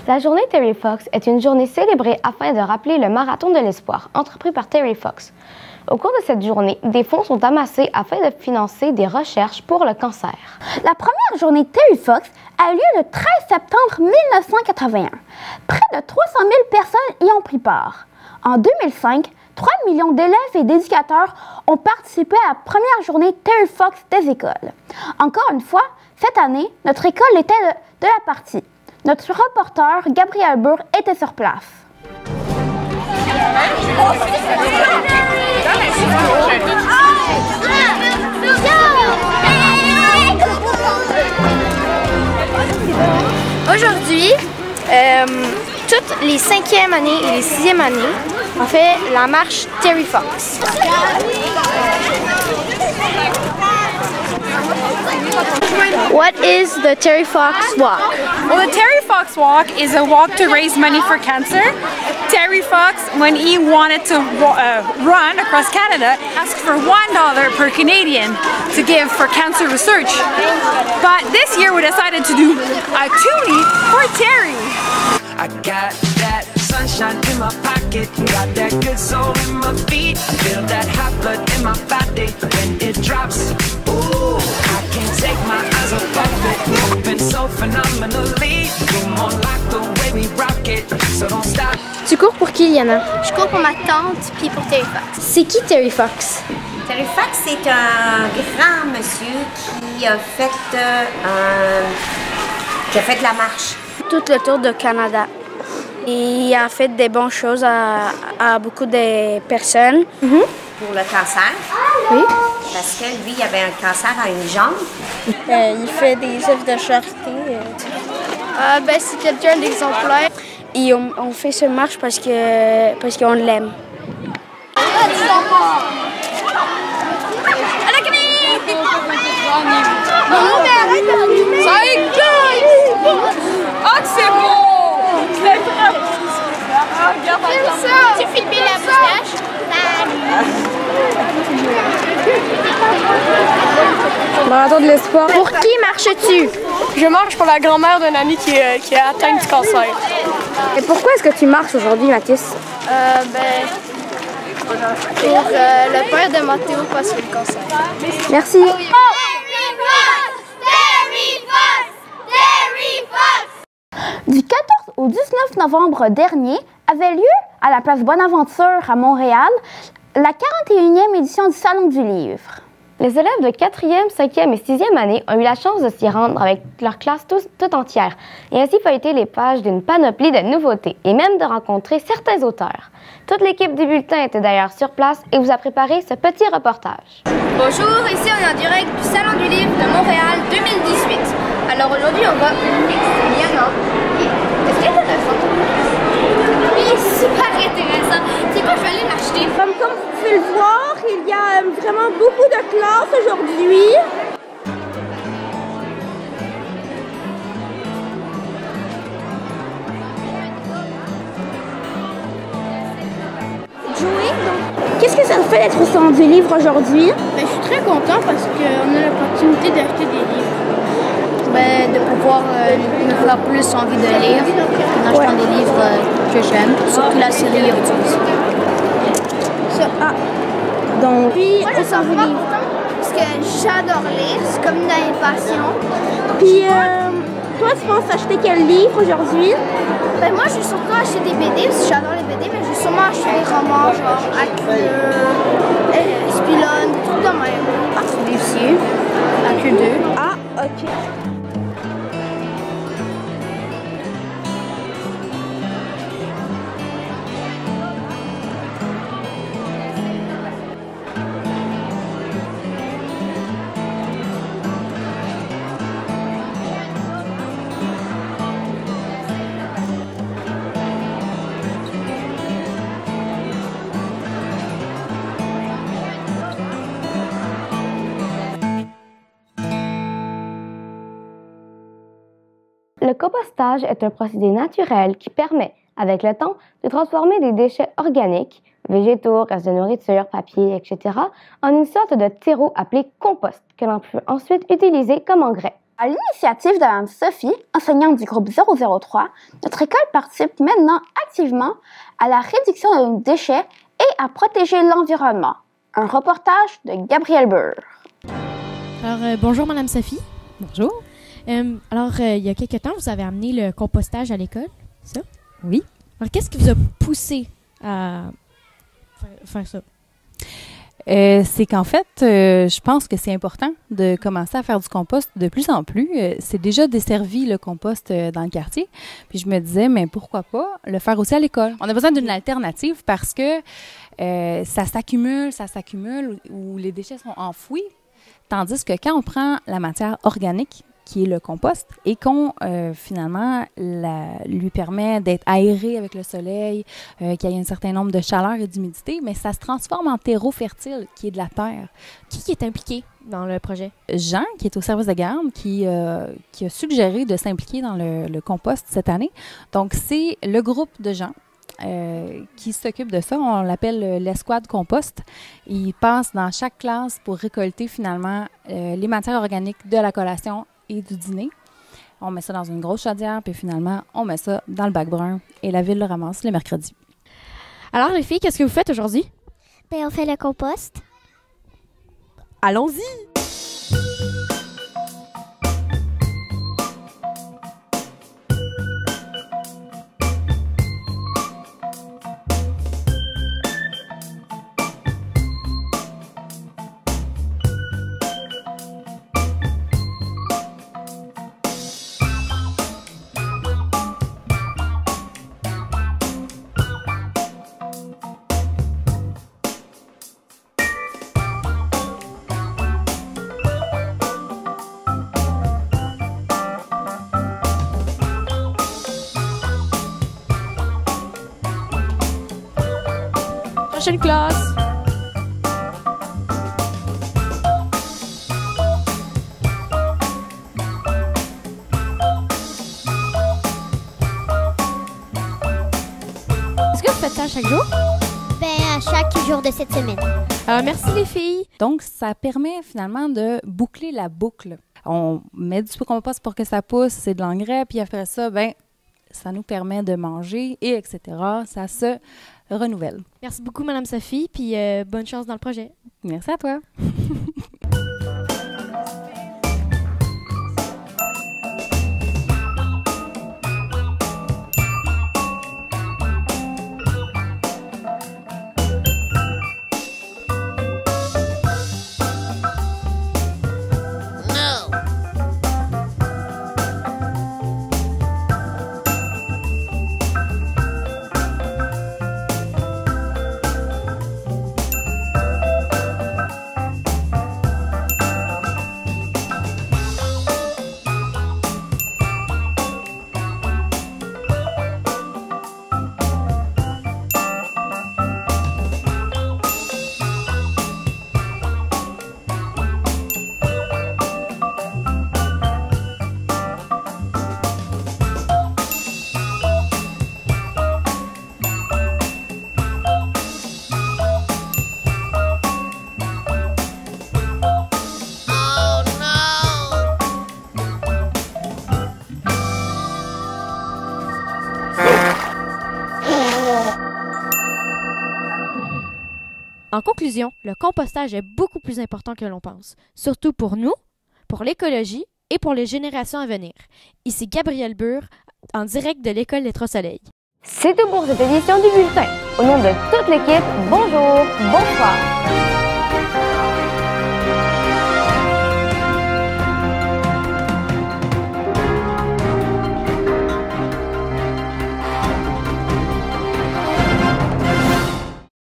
La journée Terry Fox est une journée célébrée afin de rappeler le marathon de l'espoir entrepris par Terry Fox. Au cours de cette journée, des fonds sont amassés afin de financer des recherches pour le cancer. La première journée Terry Fox a eu lieu le 13 septembre 1981. Près de 300 000 personnes y ont pris part. En 2005, 3 millions d'élèves et d'éducateurs ont participé à la première journée Terry Fox des écoles. Encore une fois, cette année, notre école était de la partie. Notre reporter, Gabriel Burr, était sur place. Aujourd'hui, toutes les 5e années et les 6e années, on fait la marche Terry Fox. What is the Terry Fox Walk? Well, the Terry Fox Walk is a walk to raise money for cancer. Terry Fox, when he wanted to run across Canada, asked for $1 per Canadian to give for cancer research. But this year we decided to do a toonie for Terry. I got that sunshine in my pocket, got that good soul in my feet. I feel that hot blood in my body when it drops. Ooh, I can't take my eyes off of it. Moving so phenomenally. You're more like the way we rock it, so don't stop. Tu cours pour qui, Yana? Je cours pour ma tante puis pour Terry Fox. C'est qui Terry Fox? Terry Fox, c'est un grand monsieur qui a fait la marche. Tout le tour du Canada. Il a fait des bonnes choses à beaucoup de personnes. Pour le cancer. Oui. Parce que lui, il avait un cancer à une jambe. Il fait des œuvres de charité. C'est quelqu'un d'exemplaire. Et on fait ce marche parce qu'on l'aime. Ah, c'est beau! C'est très beau! Tu filmes la moustache? Marathon de l'espoir. Pour qui marches-tu? Je marche pour la grand-mère d'un ami qui est atteinte du cancer. Et pourquoi est-ce que tu marches aujourd'hui, Mathis? Pour le père de Mathéo parce qu'il a le cancer. Merci. Du 14 au 19 novembre dernier avait lieu à la place Bonaventure à Montréal la 41e édition du Salon du Livre. Les élèves de 4e, 5e et 6e année ont eu la chance de s'y rendre avec leur classe tout entière et ainsi feuilleter les pages d'une panoplie de nouveautés et même de rencontrer certains auteurs. Toute l'équipe du bulletin était d'ailleurs sur place et vous a préparé ce petit reportage. Bonjour, ici on est en direct du Salon du Livre de Montréal 2018. Alors aujourd'hui on va Yana. Est-ce qu'il est intéressant? Oui, super intéressant. C'est quoi, je vais aller l'acheter. Comme vous pouvez le voir, il y a vraiment beaucoup de classes aujourd'hui. Joey, donc, qu'est-ce que ça te fait d'être au Salon du Livre aujourd'hui? Je suis très content parce qu'on a l'opportunité d'acheter des livres. De pouvoir me faire plus envie de lire en achetant des livres que j'aime, surtout la série Autisme. Donc, Puis moi je sens vraiment content parce que j'adore lire, c'est comme une passion. puis toi, tu penses acheter quel livre aujourd'hui? Moi j'ai surtout acheté des BD parce que j'adore les BD, mais j'ai sûrement acheté des romans genre Acre, Spilone, des trucs de même. C'est aussi Acre 2. Ah, ok. Le compostage est un procédé naturel qui permet, avec le temps, de transformer des déchets organiques, végétaux, restes de nourriture, papier, etc., en une sorte de terreau appelé compost que l'on peut ensuite utiliser comme engrais. À l'initiative de Mme Sophie, enseignante du groupe 003, notre école participe maintenant activement à la réduction de nos déchets et à protéger l'environnement. Un reportage de Gabriel Burr. Alors, bonjour Madame Sophie. Bonjour. Il y a quelques temps, vous avez amené le compostage à l'école, ça? Oui. Alors, qu'est-ce qui vous a poussé à faire ça? C'est qu'en fait, je pense que c'est important de commencer à faire du compost de plus en plus. C'est déjà desservi le compost dans le quartier. Puis je me disais, mais pourquoi pas le faire aussi à l'école? On a besoin d'une alternative parce que ça s'accumule, ou les déchets sont enfouis. Tandis que quand on prend la matière organique, qui est le compost, et qu'on, finalement, lui permet d'être aéré avec le soleil, qu'il y ait un certain nombre de chaleur et d'humidité, mais ça se transforme en terreau fertile, qui est de la terre. Qui est impliqué dans le projet? Jean, qui est au service de garde, qui a suggéré de s'impliquer dans le compost cette année. Donc, c'est le groupe de gens qui s'occupe de ça. On l'appelle l'escouade compost. Ils passent dans chaque classe pour récolter, finalement, les matières organiques de la collation et du dîner. On met ça dans une grosse chaudière, puis finalement, on met ça dans le bac brun et la ville le ramasse les mercredis. Alors, les filles, qu'est-ce que vous faites aujourd'hui? Ben, on fait le compost. Allons-y! Prochaine classe. Est-ce que vous faites ça chaque jour? Ben, à chaque jour de cette semaine. Alors, merci les filles. Donc, ça permet finalement de boucler la boucle. On met du compost pour que ça pousse, c'est de l'engrais, puis après ça, ben, ça nous permet de manger, et etc. Ça se renouvelle. Merci beaucoup, Madame Sophie, puis bonne chance dans le projet. Merci à toi. En conclusion, le compostage est beaucoup plus important que l'on pense, surtout pour nous, pour l'écologie et pour les générations à venir. Ici Gabriel Burr, en direct de l'École Les Trois-Soleils. C'est tout pour cette édition du Bulletin. Au nom de toute l'équipe, bonjour, bonsoir.